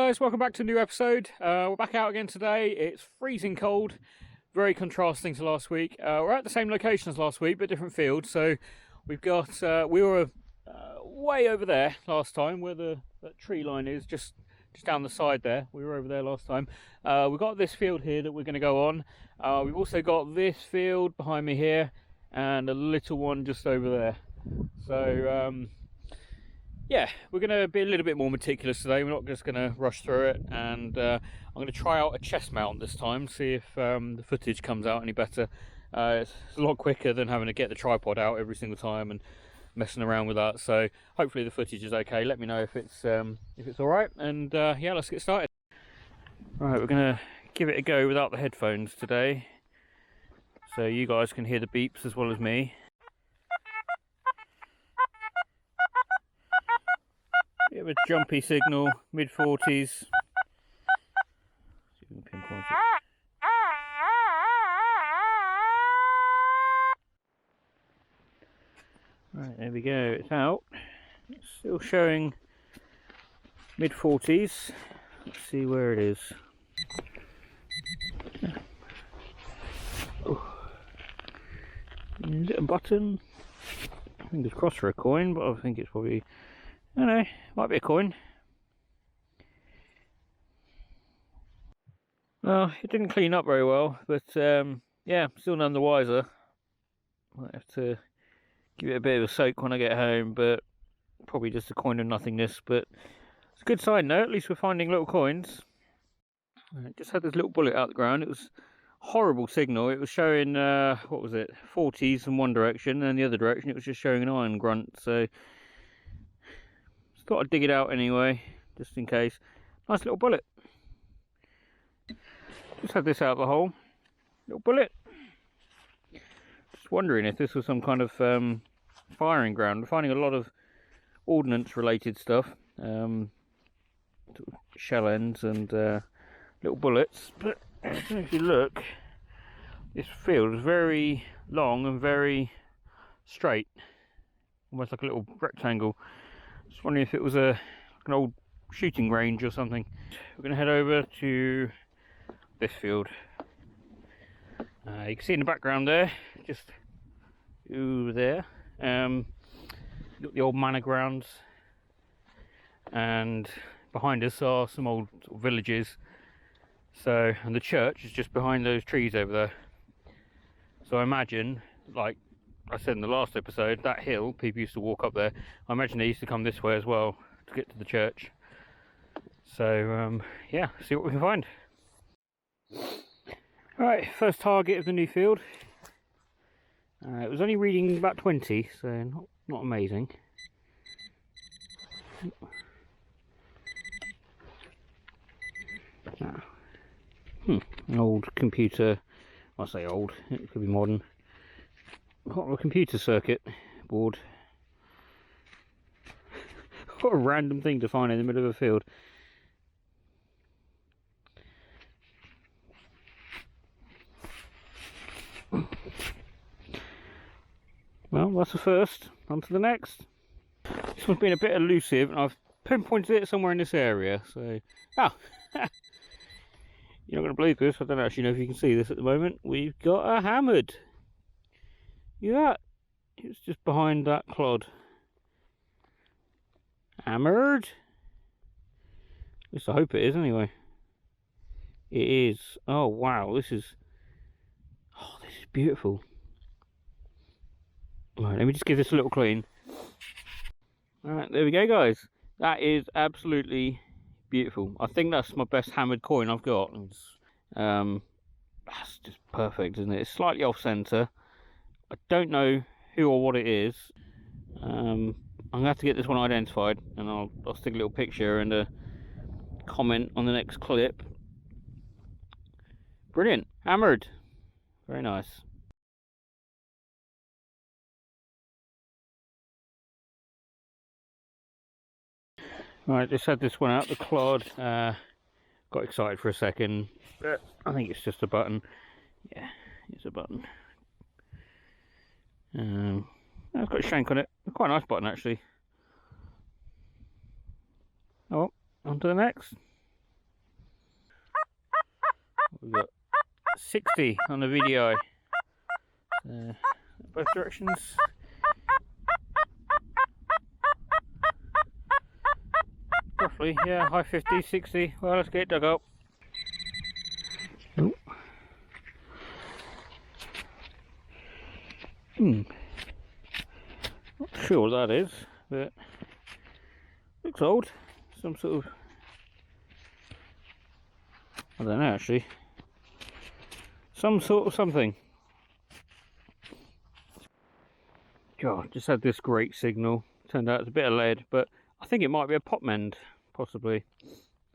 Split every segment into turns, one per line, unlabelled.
guys, welcome back to a new episode. We're back out again today. It's freezing cold, very contrasting to last week. We're at the same location as last week, but different field. So we've got, we were way over there last time, where that tree line is, just down the side there. We were over there last time. We've got this field here that we're going to go on. We've also got this field behind me here, and a little one just over there. So yeah, we're going to be a little bit more meticulous today. We're not just going to rush through it, and I'm going to try out a chest mount this time, see if the footage comes out any better. It's a lot quicker than having to get the tripod out every single time and messing around with that. So hopefully the footage is okay. Let me know if it's all right, and yeah, let's get started. Right, we're going to give it a go without the headphones today, so you guys can hear the beeps as well as me. Bit of a jumpy signal, mid-40s. See if we can pinpoint it. Right, there we go, it's out. It's still showing mid-40s. Let's see where it is. Oh. Is it a button? Fingers crossed for a coin, but I think it's probably... I don't know, might be a coin. Well, it didn't clean up very well, but yeah, still none the wiser. Might have to give it a bit of a soak when I get home, but probably just a coin of nothingness. But it's a good sign though, at least we're finding little coins. It just had this little bullet out the ground. It was a horrible signal. It was showing, what was it, 40s in one direction, and the other direction it was just showing an iron grunt, so... Thought I'd dig it out anyway, just in case. Nice little bullet. Just had this out of the hole. Little bullet. Just wondering if this was some kind of firing ground. I'm finding a lot of ordnance related stuff. Shell ends and little bullets. But if you look, this field is very long and very straight. Almost like a little rectangle. Just wondering if it was an old shooting range or something. We're going to head over to this field. You can see in the background there, just over there, you've got the old manor grounds, and behind us are some old sort of villages. So, and the church is just behind those trees over there. So I imagine, like I said in the last episode, that hill, people used to walk up there. I imagine they used to come this way as well to get to the church. So yeah, see what we can find. Alright, first target of the new field. It was only reading about 20, so not amazing. An old computer, I say old, it could be modern. What a computer circuit board. What a random thing to find in the middle of a field. Well, that's the first. On to the next. This one's been a bit elusive, and I've pinpointed it somewhere in this area. So, you're not going to believe this. I don't actually know if you can see this at the moment. We've got a hammered. Yeah, it's just behind that clod. Hammered? At least I hope it is anyway. It is. Oh wow, this is beautiful. Right, let me just give this a little clean. Alright, there we go guys. That is absolutely beautiful. I think that's my best hammered coin I've got. That's just perfect, isn't it? It's slightly off centre. I don't know who or what it is. I'm going to have to get this one identified, and I'll stick a little picture and a comment on the next clip. Brilliant. Hammered. Very nice. Right, just had this one out the clod. Got excited for a second, but I think it's just a button. Yeah, it's a button. It's got a shank on it. Quite a nice button actually. Oh, on to the next. 60 on the VDI. Both directions. Roughly, yeah, high 50s, 60. Well, let's get it dug up. Oh. Not sure what that is, but looks old. Some sort of, I don't know actually. Some sort of something. God, just had this great signal. Turned out it's a bit of lead, but I think it might be a pot mend, possibly.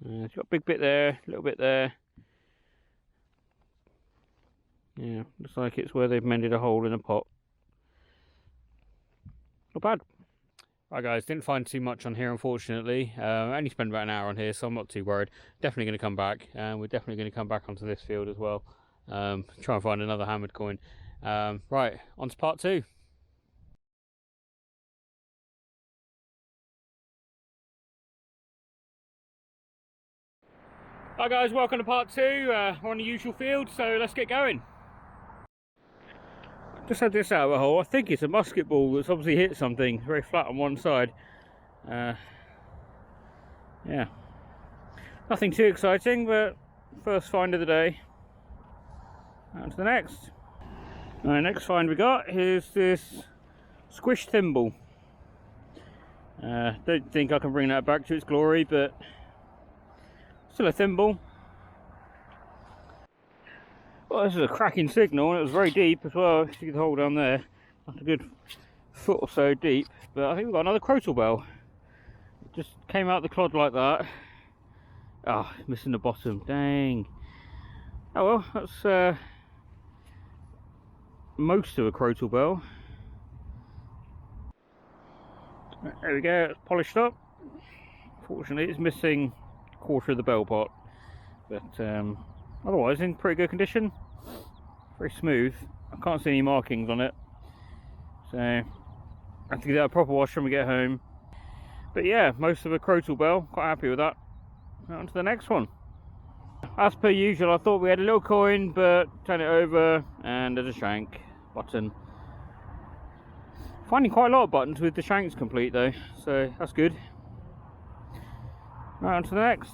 It's got a big bit there, a little bit there. Yeah, looks like it's where they've mended a hole in a pot. Not bad. Right guys, didn't find too much on here unfortunately. I only spent about an hour on here, so I'm not too worried. Definitely going to come back, and we're definitely going to come back onto this field as well. Try and find another hammered coin. Right, on to part 2. Hi guys, welcome to part 2. We're on the usual field, so let's get going. Just had this out of a hole. I think it's a musket ball that's obviously hit something very flat on one side. Yeah, nothing too exciting, but first find of the day. On to the next. Right, next find we got is this squished thimble. Don't think I can bring that back to its glory, but still a thimble. Well, this is a cracking signal, and it was very deep as well. You can hold down there, that's a good foot or so deep. But I think we've got another crotal bell. It just came out the clod like that. Ah, oh, missing the bottom. Dang. Oh well, that's most of a crotal bell. There we go. It's polished up. Fortunately, it's missing a quarter of the bell part, but otherwise in pretty good condition. Very smooth. I can't see any markings on it, so I have to give that a proper wash when we get home. But yeah, most of a crotal bell. Quite happy with that. On to the next one. As per usual, I thought we had a little coin, but turn it over and there's a shank button. Finding quite a lot of buttons with the shanks complete though, so that's good. Right, on to the next.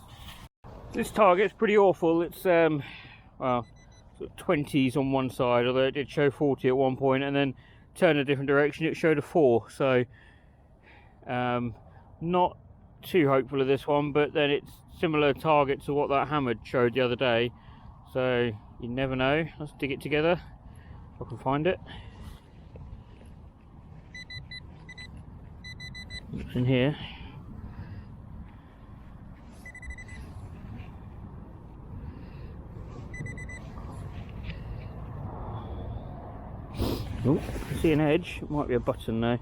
This target's pretty awful. It's well, sort of 20s on one side, although it did show 40 at one point, and then turned a different direction, it showed a 4. So not too hopeful of this one, but then it's similar target to what that hammered showed the other day, so you never know. Let's dig it together if I can find it. It's in here. Oh, I see an edge. It might be a button though.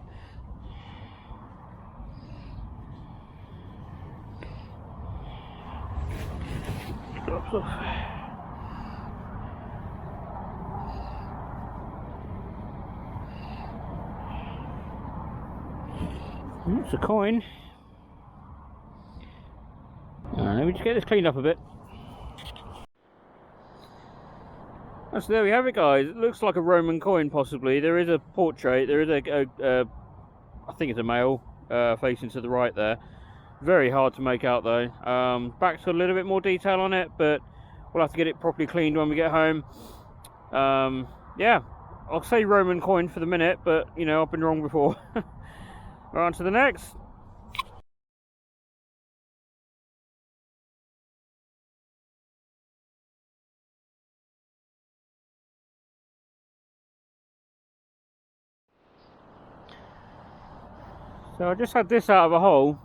Drops off. It's a coin. Let me just get this cleaned up a bit. So there we have it guys. It looks like a Roman coin possibly. There is a portrait, there is a I think it's a male facing to the right there. Very hard to make out though. Back's got a little bit more detail on it, but we'll have to get it properly cleaned when we get home. Yeah, I'll say Roman coin for the minute, but you know, I've been wrong before. Right, on to the next. So I just had this out of a hole.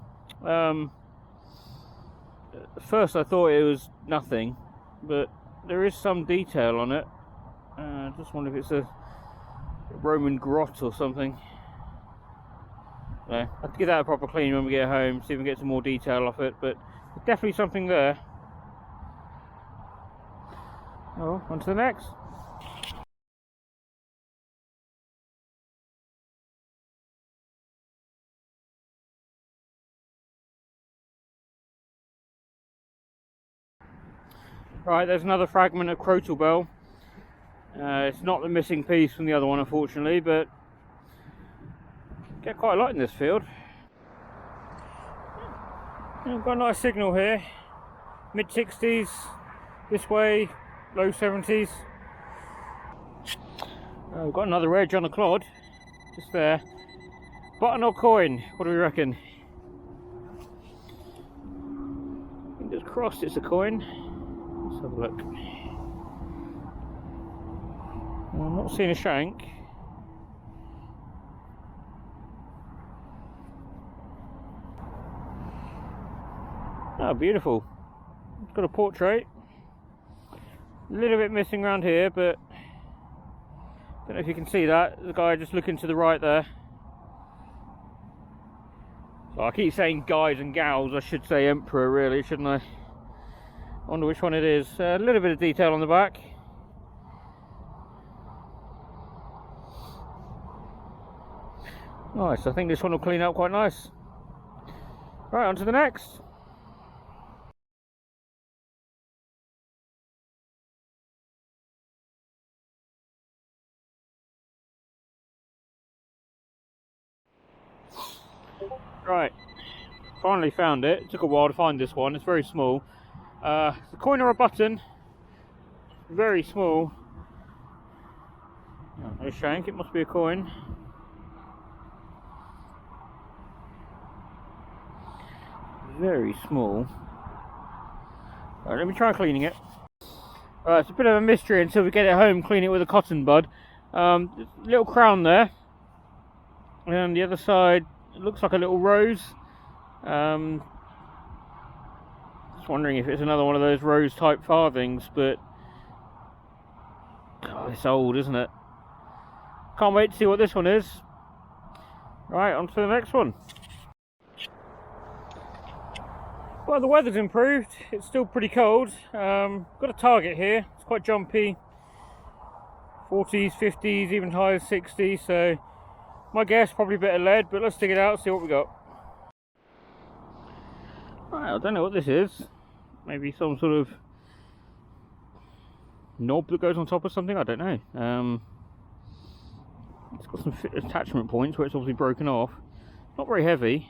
First I thought it was nothing, but there is some detail on it. I just wonder if it's a Roman grot or something. I'll have to give that a proper clean when we get home, see if we can get some more detail off it, but there's definitely something there. Oh, on to the next. Right, there's another fragment of crotal bell. It's not the missing piece from the other one, unfortunately, but get quite a lot in this field. We've got a nice signal here, mid 60s this way, low 70s. We've got another edge on the clod, just there. Button or coin? What do we reckon? Fingers crossed it's a coin. Let's have a look. Well, I'm not seeing a shank. Oh, beautiful. It's got a portrait. A little bit missing around here, but don't know if you can see that. The guy just looking to the right there. So I keep saying guys and gals, I should say emperor really, shouldn't I? I wonder which one it is. A little bit of detail on the back. Nice, I think this one will clean up quite nice. Right, on to the next. Right, finally found it. It took a while to find this one. It's very small. It's a coin or a button. Very small. No shank, it must be a coin. Very small. Right, let me try cleaning it. Right, it's a bit of a mystery until we get it home, clean it with a cotton bud. Little crown there. And the other side, it looks like a little rose. Just wondering if it's another one of those rose type farthings, but oh, it's old, isn't it? Can't wait to see what this one is. Right, on to the next one. Well, the weather's improved. It's still pretty cold. Got a target here. It's quite jumpy. 40s, 50s, even high as 60s. So my guess, probably a bit of lead, but let's dig it out, see what we got. Right, I don't know what this is. Maybe some sort of knob that goes on top of something, I don't know. It's got some attachment points where it's obviously broken off. Not very heavy.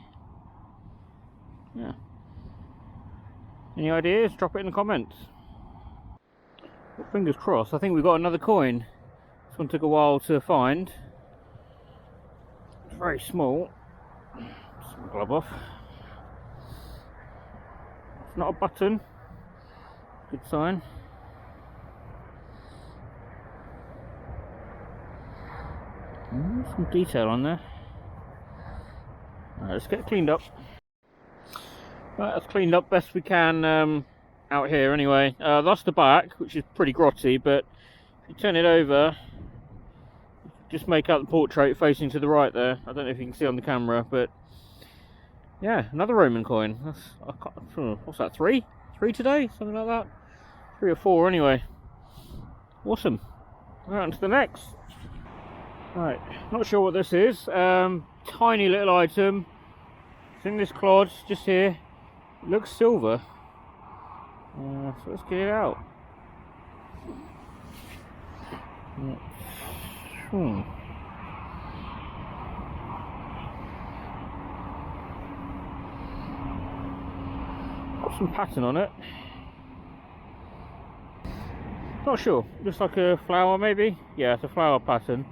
Yeah. Any ideas? Drop it in the comments. Well, fingers crossed, I think we've got another coin. This one took a while to find. It's very small. Some glove off. It's not a button. Good sign. Some detail on there. Right, let's get it cleaned up. Right, that's cleaned up best we can out here anyway. That's the back, which is pretty grotty, but if you turn it over, just make out the portrait facing to the right there. I don't know if you can see on the camera, but yeah, another Roman coin. What's that, three today? Something like that? 3 or 4 anyway. Awesome. Right, on to the next. Right, not sure what this is. Tiny little item. It's in this clod, just here. It looks silver. So let's get it out. Got some pattern on it. Not sure. Looks like a flower, maybe. Yeah, it's a flower pattern.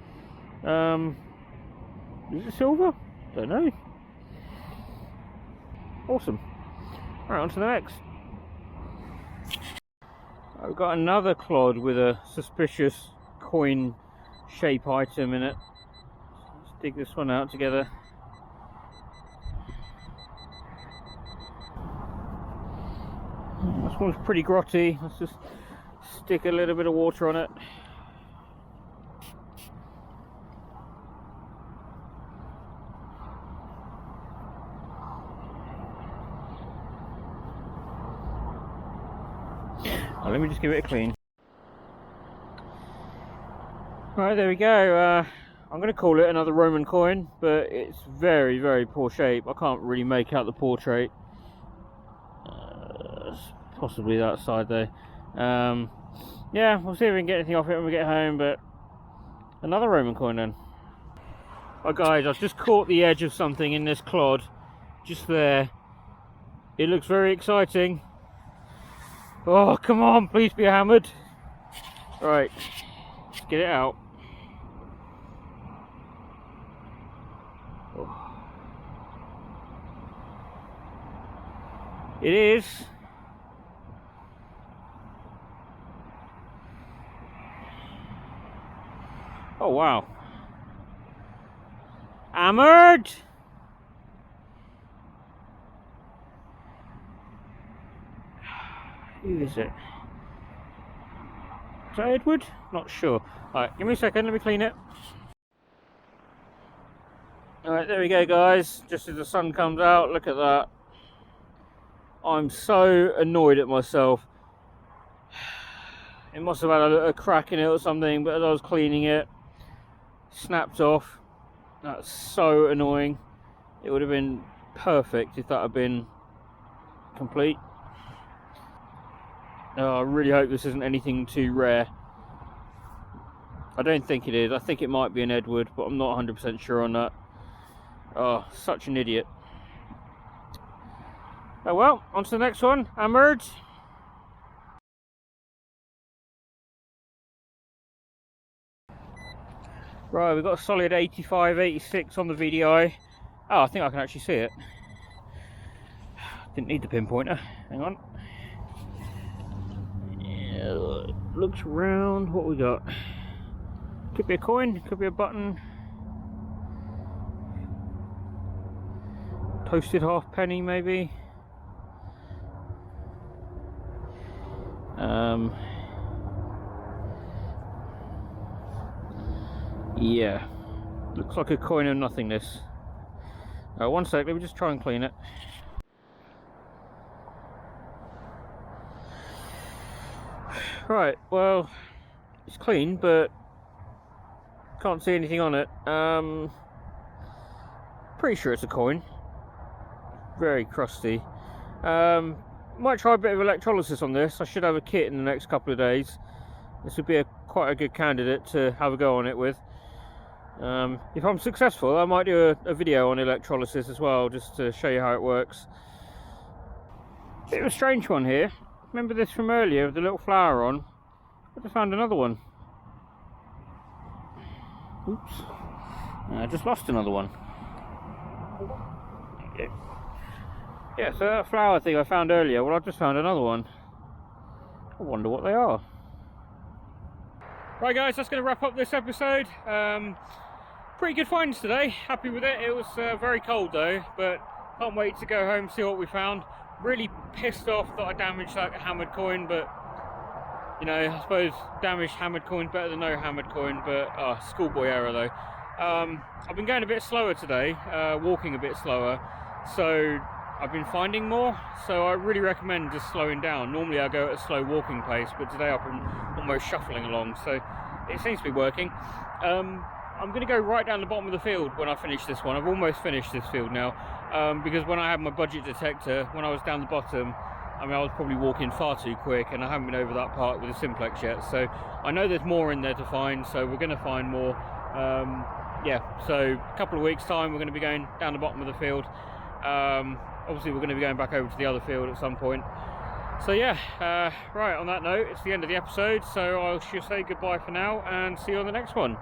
Is it silver? Don't know. Awesome. Right, on to the next. I've got another clod with a suspicious coin shape item in it. Let's dig this one out together. This one's pretty grotty. Let's just stick a little bit of water on it. Let me just give it a clean. Right, there we go. I'm going to call it another Roman coin, but it's very, very poor shape. I can't really make out the portrait. Possibly that side there. Yeah, we'll see if we can get anything off it when we get home, but another Roman coin then. Oh guys, I've just caught the edge of something in this clod, just there. It looks very exciting. Oh, come on, please be hammered. Right, let's get it out. Oh. It is. Oh wow. Hammered! Who is it? Is that Edward? Not sure. Alright, give me a second, let me clean it. Alright, there we go guys. Just as the sun comes out, look at that. I'm so annoyed at myself. It must have had a crack in it or something, but as I was cleaning it, snapped off. That's so annoying. It would have been perfect if that had been complete. Oh, I really hope this isn't anything too rare. I don't think it is. I think it might be an Edward, but I'm not 100% sure on that. Oh, such an idiot. Oh well, on to the next one. Hammereds. Right, we've got a solid 85, 86 on the VDI. Oh, I think I can actually see it. Didn't need the pinpointer. Hang on. Yeah, looks round. What we got? Could be a coin, could be a button. Posted halfpenny maybe. Yeah, looks like a coin of nothingness. One sec, let me just try and clean it. Right, well, it's clean, but can't see anything on it. Pretty sure it's a coin. Very crusty. Might try a bit of electrolysis on this. I should have a kit in the next couple of days. This would be quite a good candidate to have a go on it with. If I'm successful, I might do a video on electrolysis as well, just to show you how it works. Bit of a strange one here. Remember this from earlier with the little flower on? I just found another one. Oops. I just lost another one. Yeah, so that flower thing I found earlier, well, I just found another one. I wonder what they are. Right guys, that's going to wrap up this episode. Pretty good finds today, happy with it. It was very cold though, but can't wait to go home, see what we found. Really pissed off that I damaged that hammered coin, but you know, I suppose damaged hammered coin better than no hammered coin, but schoolboy error though. I've been going a bit slower today, walking a bit slower, so I've been finding more, so I really recommend just slowing down. Normally I go at a slow walking pace, but today I've been almost shuffling along, so it seems to be working. I'm going to go right down the bottom of the field when I finish this one. I've almost finished this field now, because when I had my budget detector, when I was down the bottom, I mean, I was probably walking far too quick, and I haven't been over that part with the Simplex yet, so I know there's more in there to find, so we're going to find more. Yeah, so a couple of weeks time we're going to be going down the bottom of the field. Obviously we're going to be going back over to the other field at some point. So yeah, right, on that note, it's the end of the episode, so I shall say goodbye for now and see you on the next one.